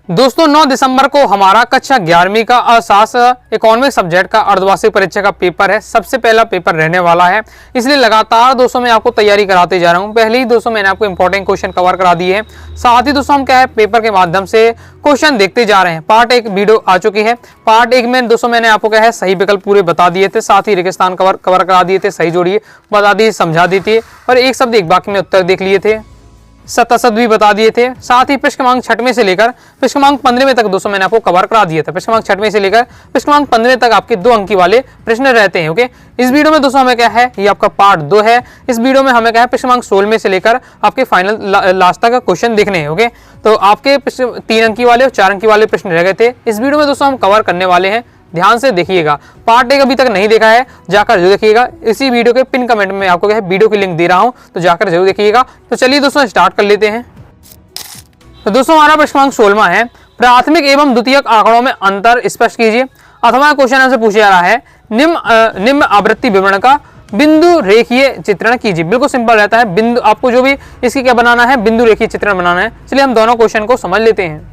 दोस्तों 9 दिसंबर को हमारा कक्षा 11वीं का अर्थशास्त्र इकोनॉमिक सब्जेक्ट का अर्धवार्षिक परीक्षा का पेपर है। सबसे पहला पेपर रहने वाला है, इसलिए लगातार दोस्तों मैं आपको तैयारी कराते जा रहा हूं। पहले ही दोस्तों मैंने आपको इंपॉर्टेंट क्वेश्चन कवर करा दिए हैं, साथ ही दोस्तों हम क्या है पेपर के माध्यम से क्वेश्चन देखते जा रहे हैं। पार्ट 1 वीडियो आ चुकी है। पार्ट 1 में दोस्तों मैंने आपको क्या है सही विकल्प पूरे बता दिए थे, साथ ही रेगिस्तान कवर करा दिए थे, सही जोड़िए बता दिए, समझा दी थी और एक शब्द एक वाक्य में उत्तर देख लिए थे, सत्तासद भी बता दिए थे। साथ ही प्रश्न क्रमांक 6वें से लेकर प्रश्न क्रमांक 15वें तक दोस्तों मैंने आपको कवर करा दिया था। प्रश्न क्रमांक 6वें से लेकर प्रश्न क्रमांक 15वें तक आपके 2 अंकी वाले प्रश्न रहते हैं। ओके, इस वीडियो में दोस्तों हमें क्या है, ये आपका पार्ट 2 है। इस वीडियो में हमें क्या है प्रश्न क्रमांक 16 से लेकर आपके फाइनल लास्ट तक क्वेश्चन देखने हैं। ओके, तो आपके 3 अंकी वाले और 4 अंकी वाले प्रश्न रह गए थे। इस वीडियो में दोस्तों हम कवर करने वाले हैं, ध्यान से देखिएगा। पार्ट 1 अभी तक नहीं देखा है जाकर जरूर देखिएगा। इसी वीडियो के पिन कमेंट में आपको क्या है वीडियो की लिंक दे रहा हूं, तो जाकर जरूर देखिएगा। तो चलिए दोस्तों स्टार्ट कर लेते हैं। तो दोस्तों हमारा प्रश्न क्रमांक 16 है, प्राथमिक एवं द्वितीयक आंकड़ों में अंतर स्पष्ट कीजिए। अथवा क्वेश्चन हमसे पूछा जा रहा है निम्न आवृत्ति विवरण का बिंदु रेखीय चित्रण कीजिए। बिल्कुल सिंपल रहता है, बिंदु आपको जो भी इसकी क्या बनाना है, बिंदु रेखीय चित्रण बनाना है। चलिए हम दोनों क्वेश्चन को समझ लेते हैं।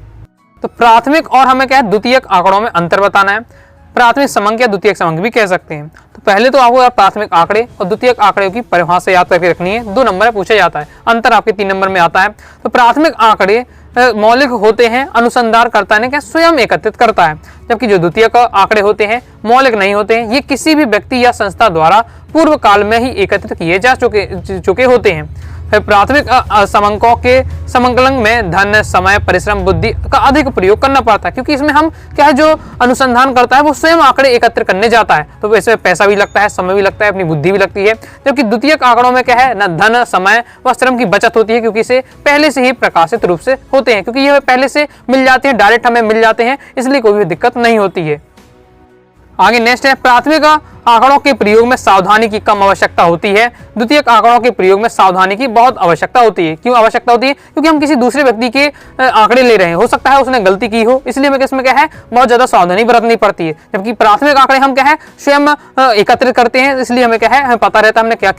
तो प्राथमिक और हमें क्या है द्वितीयक आंकड़ों में अंतर बताना है। प्राथमिक समांक या द्वितीयक समांक भी कह सकते हैं। तो पहले तो आपको प्राथमिक आंकड़े और द्वितीयक आंकड़े की परिभाषा याद करके रखनी है। 2 नंबर में पूछा जाता है, अंतर आपके 3 नंबर में आता है। तो प्राथमिक आंकड़े मौलिक होते हैं, अनुसंधान करता है क्या स्वयं एकत्रित करता है, जबकि जो द्वितीयक आंकड़े होते हैं मौलिक नहीं होते हैं, ये किसी भी व्यक्ति या संस्था द्वारा पूर्व काल में ही एकत्रित किए जा चुके होते हैं। फिर प्राथमिक समांकों के समाकलन में धन, समय, परिश्रम, बुद्धि का अधिक प्रयोग करना पड़ता है, क्योंकि इसमें हम क्या है जो अनुसंधान करता है वो स्वयं आंकड़े एकत्र करने जाता है, तो इसमें पैसा भी लगता है, समय भी लगता है, अपनी बुद्धि भी लगती है। जबकि द्वितीयक आंकड़ों में क्या है ना धन, समय व श्रम की बचत होती है, क्योंकि इसे पहले से ही प्रकाशित रूप से होते हैं, क्योंकि ये पहले से मिल जाते हैं, डायरेक्ट हमें मिल जाते हैं, इसलिए कोई भी दिक्कत नहीं होती है। आगे नेक्स्ट है, प्राथमिक आंकड़ों के प्रयोग में सावधानी की कम आवश्यकता होती है, द्वितीयक आंकड़ों के प्रयोग में सावधानी की बहुत आवश्यकता होती है। क्यों आवश्यकता होती है? क्योंकि हम किसी दूसरे व्यक्ति के आंकड़े ले रहे हैं, हो सकता है उसने गलती की हो, इसलिए हमें इसमें क्या है बहुत ज्यादा सावधानी बरतनी पड़ती है। जबकि प्राथमिक आंकड़े हम क्या है स्वयं एकत्रित करते हैं, इसलिए हमें क्या है हमें पता रहता है हमने क्या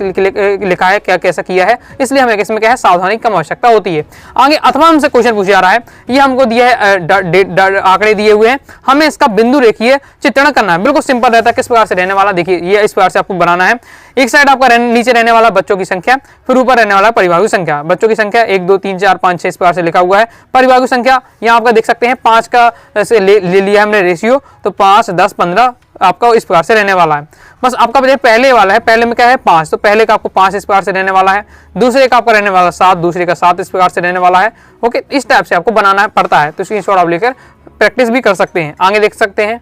लिखा है, क्या कैसा किया है, इसलिए हमें इसमें क्या है सावधानी की कम आवश्यकता होती है। आगे अथवा हमसे क्वेश्चन पूछा जा रहा है, ये हमको दिया है आंकड़े दिए हुए हैं, हमें इसका बिंदु रेखीय चित्रण करना है। बिल्कुल सिंपल रहता है, किस प्रकार से रहने वाला देखिए, ये इस प्रकार से आपको बनाना है। एक साइड आपका नीचे रहने वाला बच्चों की संख्या, फिर ऊपर रहने वाला परिवारों की संख्या। बच्चों की संख्या 1 2 3 4 5 6 इस प्रकार से लिखा हुआ है। परिवारों की संख्या यहाँ आपका देख सकते हैं 5 का ऐसे ले लिया हमने रेशियो, तो 5 10 15 आपका इस प्रकार से रहने वाला है। बस आपका पहले वाला है, पहले में क्या है 5, तो पहले का आपको 5 इस प्रकार से रहने वाला है, दूसरे का आपका रहने वाला 7, दूसरे का 7 इस प्रकार से रहने वाला है। ओके, इस टाइप से आपको बनाना पड़ता है, तो स्क्रीनशॉट आप लेकर प्रैक्टिस भी कर सकते हैं। आगे देख सकते हैं,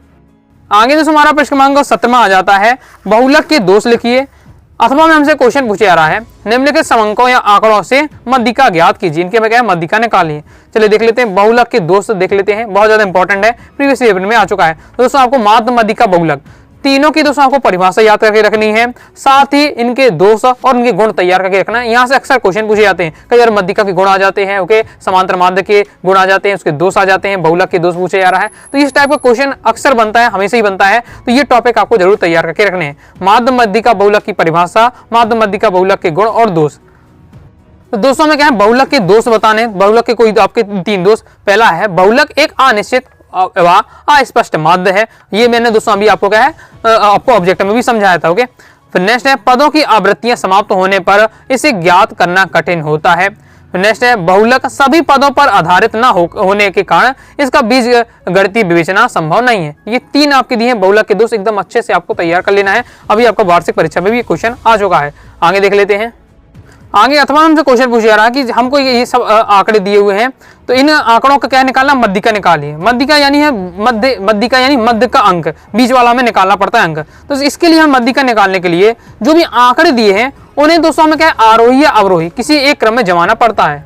आगे दोस्तों हमारा प्रश्न क्रमांक 17 आ जाता है, बहुलक के दोष लिखिए। अथवा में हमसे क्वेश्चन पूछा जा रहा है, निम्नलिखित समांकों या आंकड़ों से मध्यिका ज्ञात कीजिए, इनके में क्या है मध्यिका निकालिए। चलिए देख लेते हैं, बहुलक के दोष देख लेते हैं, बहुत ज्यादा इंपॉर्टेंट है, प्रीवियस पेपर में आ चुका है। तो दोस्तों आपको माध्य, मध्यिका, बहुलक तीनों की दोस्तों आपको परिभाषा याद करके रखनी है, साथ ही इनके दोष और इनके गुण तैयार करके रखना है। यहाँ से अक्सर क्वेश्चन पूछे जाते हैं, कई बार मध्यिका के गुण आ जाते हैं, ओके, समांतर माध्य के गुण आ जाते हैं, उसके दोष आ जाते हैं, बहुलक के दोष पूछे जा रहा है, तो इस टाइप का क्वेश्चन अक्सर बनता है, हमेशा ही बनता है, तो ये टॉपिक आपको जरूर तैयार करके रखने हैं। माध्य, मध्यिका, बहुलक की परिभाषा, माध्य, मध्यिका, बहुलक के गुण और दोष। तो दोस्तों में क्या है बहुलक के दोष बताने, बहुलक के कोई आपके 3 दोष। पहला है बहुलक एक अनिश्चित अस्पष्ट माध्य है, ये मैंने दोस्तों अभी आपको क्या है आपको ऑब्जेक्ट में भी समझाया था। ओके, फिर नेक्स्ट है पदों की आवृत्तियां समाप्त होने पर इसे ज्ञात करना कठिन होता है। नेक्स्ट है बहुलक सभी पदों पर आधारित न होने के कारण इसका बीज गणितीय विवेचना संभव नहीं है। ये 3 आपके दिए हैं बहुलक के दोष, एकदम अच्छे से आपको तैयार कर लेना है, अभी आपका वार्षिक परीक्षा में भी क्वेश्चन आ चुका है। आगे देख लेते हैं, आगे अथवा हमसे क्वेश्चन पूछा जा रहा है कि हमको ये सब आंकड़े दिए हुए हैं, तो इन आंकड़ों का क्या निकालना, मध्यिका निकालिए। मध्यिका यानी है मध्यिका यानी मध्य का अंक, बीच वाला हमें निकालना पड़ता है अंक। तो इसके लिए हम मध्यिका निकालने के लिए जो भी आंकड़े दिए हैं उन्हें दोस्तों हमें क्या है आरोही या अवरोही किसी एक क्रम में जमाना पड़ता है।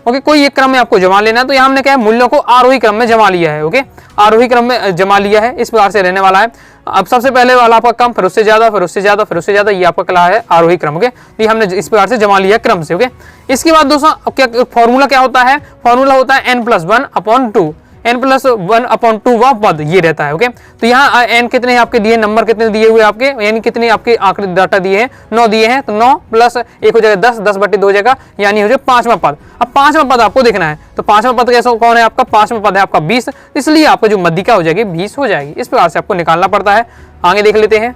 ओके, कोई एक क्रम में आपको जमा लेना है, तो यहाँ हमने क्या है मूल्यों को आरोही क्रम में जमा लिया है। ओके, आरोही क्रम में जमा लिया है, इस प्रकार से रहने वाला है। अब सबसे पहले वाला आपका कम, फिर उससे ज्यादा, फिर उससे ज्यादा, फिर उससे ज्यादा, ये आपका क्या है आरोही क्रम। ओके, तो ये हमने इस प्रकार से जमा लिया क्रम से। ओके, इसके बाद दोस्तों क्या फॉर्मूला क्या होता है, फॉर्मूला होता है n+1/2। n+1/2 वह पद ये रहता है। ओके, तो यहाँ n कितने आपके दिए, नंबर कितने दिए हुए आपके, यानी कितने आपके आंकड़े डाटा दिए हैं, 9 दिए हैं, तो 9 + 1 हो जाएगा 10, 10/2 हो जाएगा, यानी हो जाएगा 5वां पद। अब 5वां पद आपको देखना है, तो 5वां पद कैसा कौन है आपका, 5वां पद है आपका 20, इसलिए आपका जो मध्यिका हो जाएगी 20 हो जाएगी। इस प्रकार से आपको निकालना पड़ता है। आगे देख लेते हैं।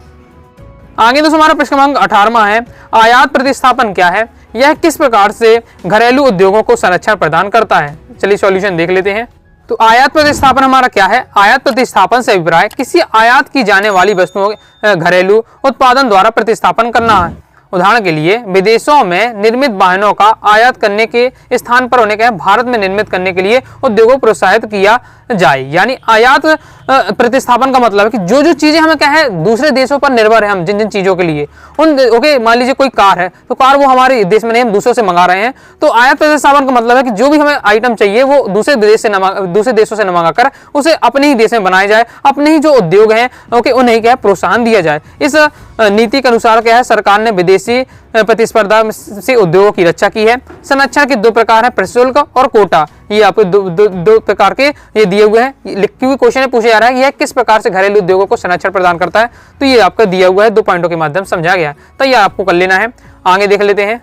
आगे दोस्तों हमारा प्रश्न क्रमांक 18वां है, आयात प्रतिस्थापन क्या है, यह किस प्रकार से घरेलू उद्योगों को संरक्षण प्रदान करता है। चलिए सॉल्यूशन देख लेते हैं। तो आयात प्रतिस्थापन हमारा क्या है, आयात प्रतिस्थापन से अभिप्राय किसी आयात की जाने वाली वस्तुओं घरेलू उत्पादन द्वारा प्रतिस्थापन करना है। उदाहरण के लिए विदेशों में निर्मित वाहनों का आयात करने के स्थान पर होने का भारत में निर्मित करने के लिए उद्योगों को प्रोत्साहित किया जाए। यानी आयात प्रतिस्थापन का मतलब है कि जो जो चीजें हमें क्या है दूसरे देशों पर निर्भर है, हम जिन जिन चीजों के लिए उन ओके, मान लीजिए कोई कार है तो कार वो हमारे देश में नहीं, हम दूसरों से मंगा रहे हैं, तो आयात प्रतिस्थापन का मतलब है कि जो भी हमें आइटम चाहिए वो दूसरे देशों से न मंगा कर उसे अपने ही देश में बनाया जाए, अपने ही जो उद्योग हैं ओके उन्हें क्या है प्रोत्साहन दिया जाए। इस नीति के अनुसार क्या है सरकार ने विदेशी प्रतिस्पर्धा से उद्योगों की रक्षा की है। संरक्षण के 2 प्रकार है, प्रशुल्क और कोटा, ये आपको दो प्रकार के ये दिए हुए हैं। क्योंकि क्वेश्चन पूछा जा रहा है कि यह किस प्रकार से घरेलू उद्योगों को संरक्षण प्रदान करता है, तो ये आपका दिया हुआ है, 2 पॉइंटों के माध्यम समझा गया है, तो यह आपको कर लेना है। आगे देख लेते हैं।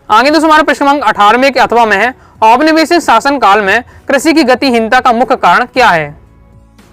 आगे दोस्तों हमारा प्रश्न क्रमांक 18वें के अथवा में है, औपनिवेशिक शासन काल में कृषि की गतिहीनता का मुख्य कारण क्या है।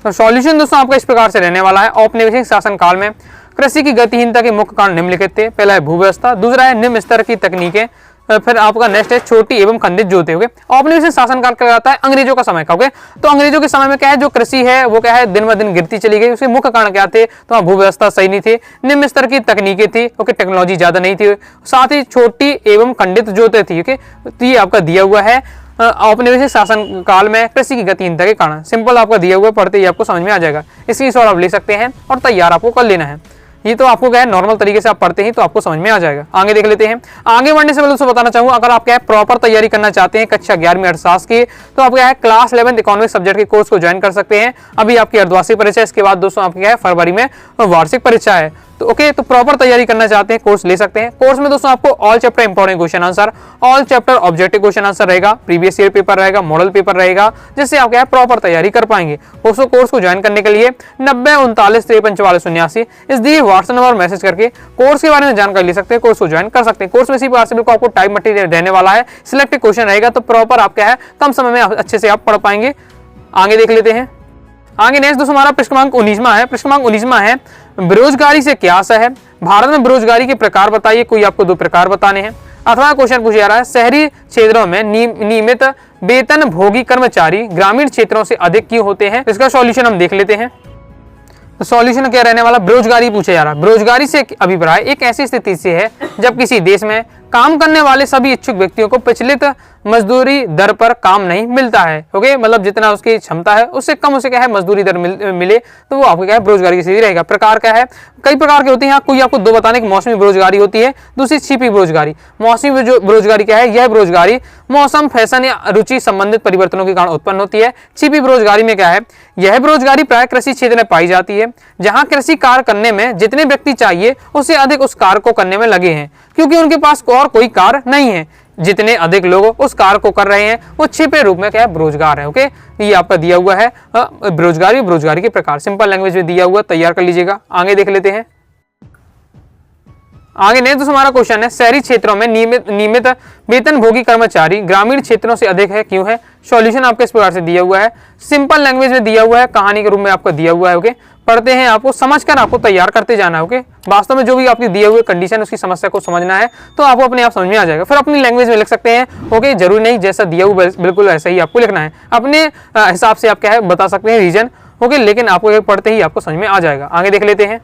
तो सॉल्यूशन दोस्तों आपका इस प्रकार से रहने वाला है। औपनिवेशिक शासन काल में कृषि की गतिहीनता के मुख्य कारण निम्नलिखित थे। पहला है भूव्यवस्था, दूसरा है निम्न स्तर की तकनीकें, फिर आपका नेक्स्ट है छोटी एवं खंडित जोते। ओके, औपनिवेशिक शासनकाल कहलाता है अंग्रेजों का समय का। ओके, तो अंग्रेजों के समय में क्या है जो कृषि है वो क्या है दिन ब दिन गिरती चली गई। उसके मुख्य कारण क्या थे, तो भूव्यवस्था सही नहीं थी, निम्न स्तर की तकनीकें थी, ओके, टेक्नोलॉजी ज्यादा नहीं थी, साथ ही छोटी एवं खंडित जोते थी। ओके, तो ये आपका दिया हुआ है औपनिवेशिक शासन काल में कृषि की गतिहीनता के कारण। सिंपल आपका दिया हुआ, पढ़ते ही आपको समझ में आ जाएगा। इसकी सॉल्व आप ले सकते हैं और तैयार आपको कर लेना है। ये तो आपको क्या है नॉर्मल तरीके से आप पढ़ते हैं तो आपको समझ में आ जाएगा। आगे देख लेते हैं। आगे बढ़ने से पहले दोस्तों बताना चाहूंगा, अगर आप क्या है प्रॉपर तैयारी करना चाहते हैं कक्षा 11वीं अर्थशास्त्र की, तो आप क्या है क्लास 11 इकोनॉमिक्स सब्जेक्ट के कोर्स को ज्वाइन कर सकते हैं। अभी आपकी अर्धवार्षिक परीक्षा, इसके बाद दोस्तों आपकी क्या है फरवरी में वार्षिक परीक्षा है। तो ओके, तो प्रॉपर तैयारी करना चाहते हैं कोर्स ले सकते हैं। कोर्स में दोस्तों आपको all chapter important question answer, all chapter objective question answer रहेगा, प्रीवियस ईयर पेपर रहेगा, मॉडल पेपर रहेगा, जिससे आप क्या है प्रॉपर तैयारी कर पाएंगे। दोस्तों कोर्स को ज्वाइन करने के लिए 90 39 53 44 79 इस दिए व्हाट्सएप नंबर मैसेज करके कोर्स के बारे में जानकारी ले सकते हैं, कोर्स को ज्वाइन कर सकते हैं। कोर्स में इसी प्रकार से बिल्कुल आपको टाइम मटेरियल रहने वाला है, सिलेक्टेड क्वेश्चन रहेगा, तो प्रॉपर आप क्या है कम समय में अच्छे से आप पढ़ पाएंगे। आगे देख लेते हैं। आगे नेक्स्ट दोस्तों हमारा प्रश्न क्रमांक 19वां है। प्रश्न क्रमांक 19वां है, बेरोजगारी से क्या आशय है। भारत में बेरोजगारी के प्रकार बताइए, कोई आपको 2 प्रकार बताने हैं। अथवा क्वेश्चन पूछा जा रहा है, शहरी क्षेत्रों में नियमित वेतन भोगी कर्मचारी ग्रामीण क्षेत्रों से अधिक क्यों होते हैं। इसका सॉल्यूशन हम देख लेते हैं। तो सॉल्यूशन क्या रहने वाला, बेरोजगारी पूछा जा रहा है। बेरोजगारी से अभिप्राय एक ऐसी स्थिति से है जब किसी देश में काम करने वाले सभी इच्छुक व्यक्तियों को प्रचलित मजदूरी दर पर काम नहीं मिलता है। ओके, मतलब जितना उसकी क्षमता है उससे कम उसे क्या है मजदूरी दर मिले, तो वो आपको क्या है बेरोजगारी की स्थिति रहेगा। प्रकार क्या है, कई प्रकार के होते हैं, कोई आपको 2 बताने की मौसमी बेरोजगारी होती है, दूसरी छिपी बेरोजगारी। मौसमी बेरोजगारी क्या है, यह बेरोजगारी मौसम, फैशन या रुचि संबंधित परिवर्तनों के कारण उत्पन्न होती है। छिपी बेरोजगारी में क्या है, यह बेरोजगारी प्राय कृषि क्षेत्र में पाई जाती है, जहां कृषि कार्य करने में जितने व्यक्ति चाहिए उससे अधिक उस कार्य को करने में लगे हैं, क्योंकि उनके पास और कोई कार्य नहीं है। जितने अधिक लोग उस कार्य को कर रहे हैं वो छिपे रूप में क्या है बेरोजगार है। ओके, ये आपका दिया हुआ है बेरोजगारी के प्रकार, सिंपल लैंग्वेज में दिया हुआ, तैयार कर लीजिएगा। आगे देख लेते हैं। आगे नेक्स्ट हमारा क्वेश्चन है, शहरी क्षेत्रों में नियमित वेतन भोगी कर्मचारी ग्रामीण क्षेत्रों से अधिक है, क्यों है। सॉल्यूशन आपके इस प्रकार से दिया हुआ है, सिंपल लैंग्वेज में दिया हुआ है, कहानी के रूप में आपका दिया हुआ है। ओके, पढ़ते हैं, आपको समझकर आपको तैयार करते जाना है। ओके, वास्तव में जो भी आपकी दिए हुए कंडीशन उसकी समस्या को समझना है तो आपको अपने आप समझ में आ जाएगा। फिर अपनी लैंग्वेज में लिख सकते हैं। ओके, जरूरी नहीं जैसा दिया हुआ बिल्कुल ऐसा ही आपको लिखना है, अपने हिसाब से आप क्या है बता सकते हैं रीजन। ओके, लेकिन आपको पढ़ते ही आपको समझ में आ जाएगा। आगे देख लेते हैं।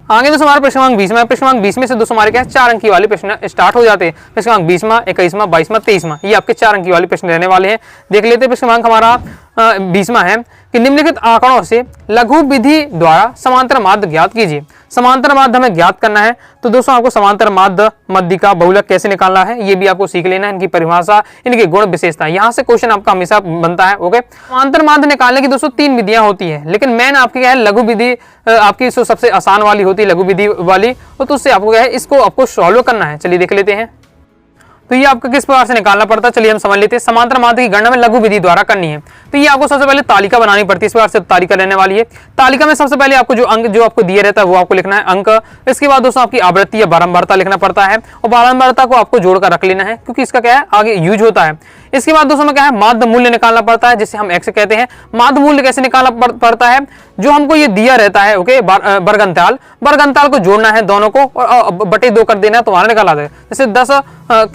आगे दोस्तों हमारा प्रश्न क्रमांक 20वां, प्रश्न क्रमांक 20 में से दोस्तों हमारे क्या है 4 अंक वाले प्रश्न स्टार्ट हो जाते हैं। प्रश्न क्रमांक 20वां, 21वां, 22वां, 23वां, ये आपके 4 अंक वाले प्रश्न रहने वाले हैं। देख लेते हैं। प्रश्न क्रमांक हमारा 20वां है कि निम्नलिखित आंकड़ों से लघु विधि द्वारा समांतर माध्य ज्ञात कीजिए। समांतर माध्य हमें ज्ञात करना है, तो दोस्तों आपको समांतर माध्य, मध्यिका, बहुलक कैसे निकालना है ये भी आपको सीख लेना है, इनकी परिभाषा, इनके गुण, विशेषता, यहाँ से क्वेश्चन आपका हमेशा बनता है। ओके, समांतर माध्य निकालने की दोस्तों 3 विधियां होती है, लेकिन मेन आपकी क्या है लघु विधि आपकी सबसे आसान वाली होती है, लघु विधि वाली, तो उससे आपको क्या है इसको आपको सॉल्व करना है। चलिए देख लेते हैं। तो ये आपको किस प्रकार से निकालना पड़ता है, चलिए हम समझ लेते हैं। समांतर माध्य की गणना में लघु विधि द्वारा करनी है। तो ये आपको सबसे पहले तालिका बनानी पड़ती है, इस प्रकार से तालिका रहने वाली है। तालिका में सबसे पहले आपको जो अंक जो आपको दिए रहता है वो आपको लिखना है अंक। इसके बाद दोस्तों आपकी आवृत्ति या बारंबारता लिखना पड़ता है, और बारंबारता को आपको जोड़कर रख लेना है क्योंकि इसका क्या है आगे यूज होता है। इसके बाद दोस्तों में क्या है माध्य मूल्य निकालना पड़ता है, जिसे हम x कहते हैं। माध्य मूल्य कैसे निकालना पड़ता है, जो हमको ये दिया रहता है ओके वर्गंताल को जोड़ना है दोनों को और बटे 2 कर देना है तो हमारा निकाला जाएगा। जैसे 10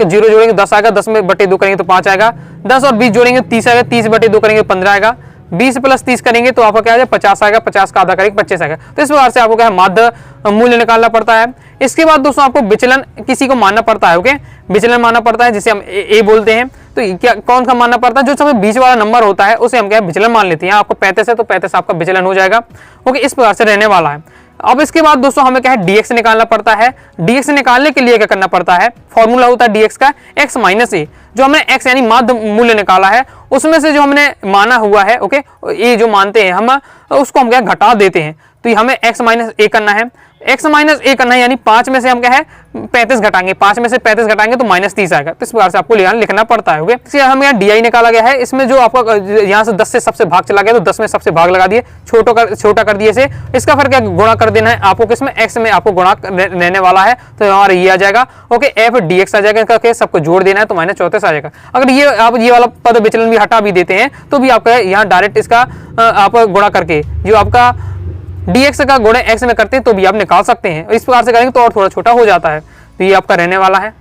जीरो जोड़ेंगे 10 आएगा, 10 में बटे 2 करेंगे तो 5 आएगा, 10 और 20 जोड़ेंगे 30 आएगा, 30 बटे 2 करेंगे 15 आएगा, 20 प्लस 30 करेंगे तो आपका क्या आ जाएगा 50 आएगा, 50 का आधा करेंगे 25 आएगा। तो इस प्रकार से आपको क्या है माध्य मूल्य निकालना पड़ता है। इसके बाद दोस्तों आपको विचलन किसी को मानना पड़ता है, ओके विचलन मानना पड़ता है जिसे हम ए बोलते हैं। तो क्या कौन सा मानना पड़ता है, जो सबसे बीच वाला नंबर होता है उसे हम क्या विचलन मान लेते हैं। आपको 35 है तो 35 आपका विचलन हो जाएगा, ओके इस प्रकार से रहने वाला है। अब इसके बाद दोस्तों हमें क्या है dx निकालना पड़ता है। dx निकालने के लिए क्या करना पड़ता है, फॉर्मूला होता है dx का x माइनस ए। जो हमने x यानी माध्य मूल्य निकाला है उसमें से जो हमने माना हुआ है ओके ये जो मानते हैं हम उसको हम क्या घटा देते हैं। तो ये हमें x माइनस ए करना है, x माइनस ए करना है यानी 5 में से हम क्या है 35 घटाएंगे, 5 में से 35 घटाएंगे तो -30 आएगा। तो इस प्रकार से आपको लिखना पड़ता है। ओके इसके हम यहाँ डी निकाला गया है, इसमें जो आपका यहाँ से 10 से सबसे भाग चला गया तो 10 में सबसे भाग लगा दिए, छोटा कर दिए इसे। इसका फर्क क्या गुणा कर देना है आपको, किसमें x में आपको गुणा रहने वाला है तो हमारा ये आ जाएगा ओके f dx आ जाएगा। इसका सबको जोड़ देना है तो -34 आ जाएगा। अगर ये आप ये वाला पद विचलन भी हटा भी देते हैं तो भी आपका यहाँ डायरेक्ट इसका आप गुणा करके जो आपका dx का गुणा x में करते हैं तो भी आप निकाल सकते हैं। इस प्रकार से करेंगे तो और थोड़ा छोटा हो जाता है। तो ये आपका रहने वाला है।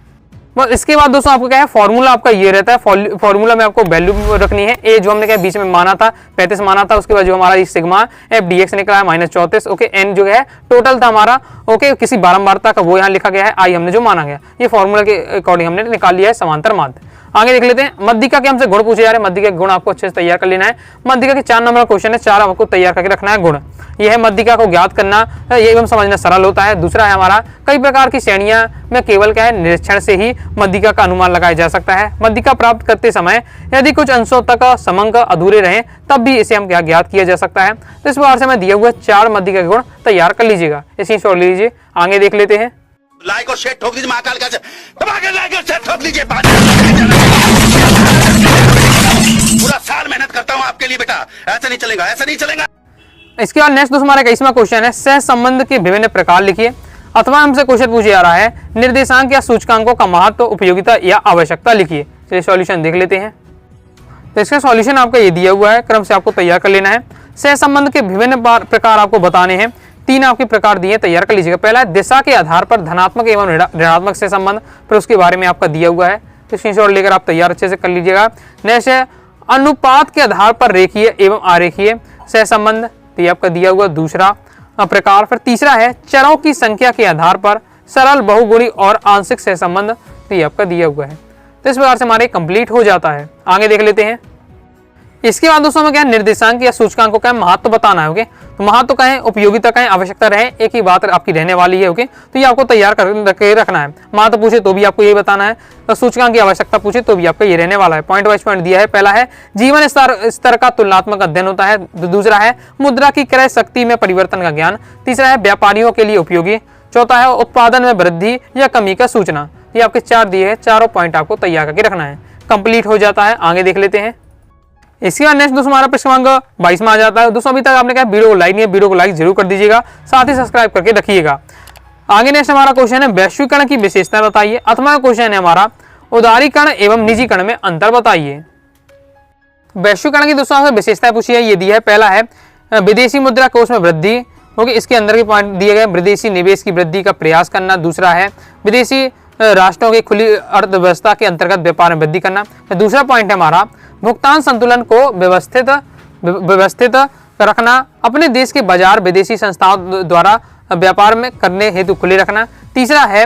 बस इसके बाद दोस्तों आपको क्या है फॉर्मूला आपका ये रहता है। फॉर्मूला में आपको वैल्यू रखनी है। ए जो हमने क्या बीच में माना था 35 माना था, उसके बाद जो हमारा सिग्मा एफ dx निकला है -34 ओके। एन जो है टोटल था हमारा ओके किसी बारंबारता का वो यहाँ लिखा गया है, आई हमने जो माना गया ये फॉर्मूला के अकॉर्डिंग हमने निकाल लिया है समांतर माध्य। आगे देख लेते हैं मध्यिका के हमसे गुण पूछे जा रहे हैं। मध्यिका के गुण आपको अच्छे से तैयार कर लेना है। मध्यिका के 4 नंबर क्वेश्चन है, 4 आपको तैयार करके रखना है गुण। यह है मध्यिका को ज्ञात करना, ये एवं समझना सरल होता है। दूसरा है हमारा कई प्रकार की श्रेणियां में केवल क्या है निरीक्षण से ही मध्यिका का अनुमान लगाया जा सकता है। मध्यिका प्राप्त करते समय यदि कुछ अंशों तक समंक अधूरे रहे तब भी इसे हम क्या ज्ञात किया जा सकता है। तो इस प्रकार से मैं दिए हुए 4 मध्यिका के गुण तैयार कर लीजिएगा, इसी छोड़ लीजिए। आगे देख लेते हैं। लाइक और शेयर ठोक दीजिए, महाकाल का लाइक और शेयर ठोक लीजिए। पूरा साल मेहनत करता हूं आपके लिए बेटा, ऐसा नहीं चलेगा, ऐसा नहीं चलेगा। इसके बाद नेक्स्ट दोस्तों हमारा 21वां क्वेश्चन है सह संबंध के विभिन्न प्रकार लिखिए। अथवा हमसे क्वेश्चन पूछा जा रहा है निर्देशांक या सूचकांकों का महत्व, उपयोगिता या आवश्यकता लिखिए। चलिए सॉल्यूशन देख लेते हैं। तो इसका सॉल्यूशन आपका ये दिया हुआ है, क्रम से आपको तैयार कर लेना है। सह संबंध के विभिन्न प्रकार आपको बताने हैं। 3 आपके प्रकार दिए, तैयार कर लीजिएगा। पहला है दिशा के आधार पर धनात्मक एवं ऋणात्मक से संबंध, फिर उसके बारे में आपका दिया हुआ है, तो स्क्रीनशॉट लेकर आप तैयार अच्छे से कर लीजिएगा। नेक्स्ट है अनुपात के आधार पर रेखीय एवं आरेखीय सह संबंध, तो ये आपका दिया हुआ दूसरा प्रकार। फिर तीसरा है चरों की संख्या के आधार पर सरल, बहुगुणी और आंशिक सह संबंध, तो ये आपका दिया हुआ है। तो इस प्रकार से हमारे कंप्लीट हो जाता है। आगे देख लेते हैं। इसके बाद दोस्तों में क्या निर्देशांक या सूचकांकों का महत्व बताना है। ओके तो महत्व का है, उपयोगिता का है, आवश्यकता रहे, एक ही बात आपकी रहने वाली है। ओके तो ये आपको तैयार करके रखना है। महत्व पूछे तो भी आपको ये बताना है, तो सूचकांक की आवश्यकता पूछे तो भी आपका ये रहने वाला है। पॉइंट वाइज पॉइंट दिया है। पहला है जीवन स्तर का तुलनात्मक अध्ययन होता है। दूसरा है मुद्रा की क्रय शक्ति में परिवर्तन का ज्ञान। तीसरा है व्यापारियों के लिए उपयोगी। चौथा है उत्पादन में वृद्धि या कमी का सूचना। ये आपके 4 दिए हैं, चारों पॉइंट आपको तैयार करके रखना है। कंप्लीट हो जाता है। आगे देख लेते हैं। इसके बाद नेक्स्ट दोस्तों हमारा प्रश्न क्रमांक 22 में आ जाता है। दोस्तों अभी तक आपने कहा वीडियो को लाइक नहीं है, वीडियो को लाइक जरूर कर दीजिएगा, साथ ही सब्सक्राइब करके रखिएगा। आगे नेक्स्ट हमारा क्वेश्चन है वैश्वीकरण की विशेषता बताइए। अथवा क्वेश्चन है हमारा उदारीकरण एवं निजीकरण में अंतर बताइए। वैश्वीकरण की दोस्तों विशेषता पूछी है, ये दी है। पहला है विदेशी मुद्रा कोष में वृद्धि। ओके इसके अंदर के पॉइंट दिए गए, विदेशी निवेश की वृद्धि का प्रयास करना। दूसरा है विदेशी राष्ट्रों की खुली अर्थव्यवस्था के अंतर्गत व्यापार में वृद्धि करना। दूसरा पॉइंट है हमारा भुगतान संतुलन को व्यवस्थित रखना, अपने देश के बाजार विदेशी संस्थाओं द्वारा व्यापार में करने हेतु खुले रखना। तीसरा है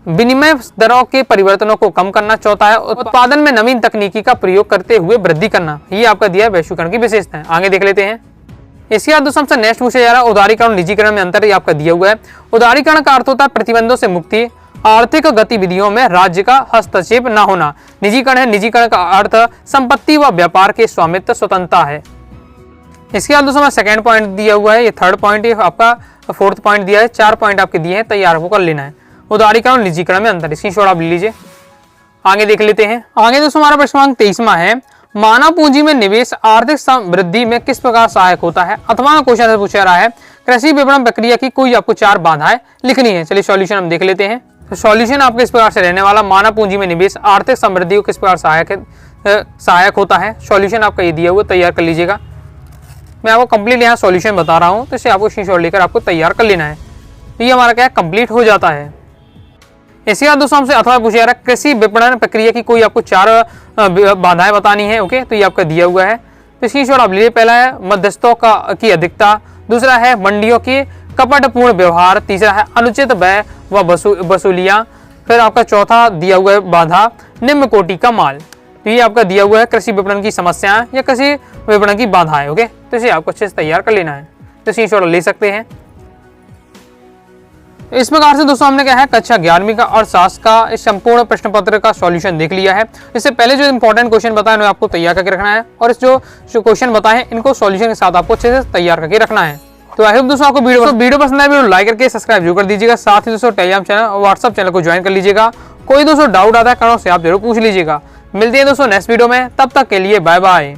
विनिमय दरों के परिवर्तनों को कम करना। चौथा है उत्पादन में नवीन तकनीकी का प्रयोग करते हुए वृद्धि करना। ये आपका दिया है वैश्वीकरण की विशेषता है। आगे देख लेते हैं। इसके बाद दोस्तों हमसे नेक्स्ट पूछा जा रहा है उदारीकरण और निजीकरण में अंतर, ये आपका दिया हुआ है। उदारीकरण का अर्थ होता है प्रतिबंधों से मुक्ति, आर्थिक गतिविधियों में राज्य का हस्तक्षेप न होना। निजीकरण है, निजीकरण का अर्थ संपत्ति व व्यापार के स्वामित्व स्वतंत्रता है। इसके बाद दोस्तों सेकंड पॉइंट दिया हुआ है, ये थर्ड पॉइंट है आपका, फोर्थ पॉइंट दिया है। 4 पॉइंट आपके दिए हैं, तैयार आपको कर लेना है। उदारीकरण और निजीकरण में अंतर, स्क्रीनशॉट आप ले लीजिए। आगे देख लेते हैं। आगे दोस्तों हमारा प्रश्न 23वां है, मानव पूंजी में निवेश आर्थिक समृद्धि में किस प्रकार सहायक होता है। अथवा क्वेश्चन से पूछा रहा है कृषि विपणन प्रक्रिया की कोई आपको 4 बाधाएं लिखनी है। चलिए सॉल्यूशन हम देख लेते हैं। तो सॉल्यूशन आपके इस प्रकार से रहने वाला, मानव पूंजी में निवेश आर्थिक समृद्धि को किस प्रकार सहायक होता है। सॉल्यूशन आपका ये दिया हुआ, तैयार कर लीजिएगा। मैं आपको कंप्लीट यहाँ सॉल्यूशन बता रहा हूँ, तो इसे आपको स्क्रीनशॉट लेकर आपको तैयार कर लेना है। तो ये हमारा क्या है, कंप्लीट हो जाता है। इसके बाद दोस्तों हमसे अथवा पूछा जा रहा है कृषि विपणन प्रक्रिया की कोई आपको 4 बाधाएं बतानी है। ओके, तो ये आपका दिया हुआ है, तो स्क्रीनशॉट आप लीजिए। पहला है मध्यस्थों की अधिकता, दूसरा है मंडियों की कपटपूर्ण व्यवहार, तीसरा है अनुचित व्यय व वसूलियां, फिर आपका चौथा दिया हुआ है बाधा निम्न कोटि का माल। तो ये आपका दिया हुआ है कृषि विपणन की समस्याएं या कृषि विपणन की बाधाएं। ओके, तो इसे आपको अच्छे से तैयार कर लेना है, तो स्क्रीनशॉट ले सकते हैं। इस प्रकार से दोस्तों हमने क्या है कक्षा 11वीं का अर्थशास्त्र का इस संपूर्ण प्रश्न पत्र का सॉल्यूशन देख लिया है। इससे पहले जो इंपॉर्टेंट क्वेश्चन बताए उन्हें आपको तैयार करके रखना है, और इस जो क्वेश्चन बताए हैं इनको सॉल्यूशन के साथ आपको अच्छे से तैयार करके रखना है। तो आई होप दोस्तों आपको वीडियो पसंद आए, वीडियो लाइक करके सब्सक्राइब जरूर कर दीजिएगा। साथ ही दोस्तों टेलीग्राम चैनल और व्हाट्सअप चैनल को ज्वाइन कर लीजिएगा। कोई दोस्तों डाउट आता है कमेंट से आप जरूर पूछ लीजिएगा। मिलते हैं दोस्तों नेक्स्ट वीडियो में, तब तक के लिए बाय बाय।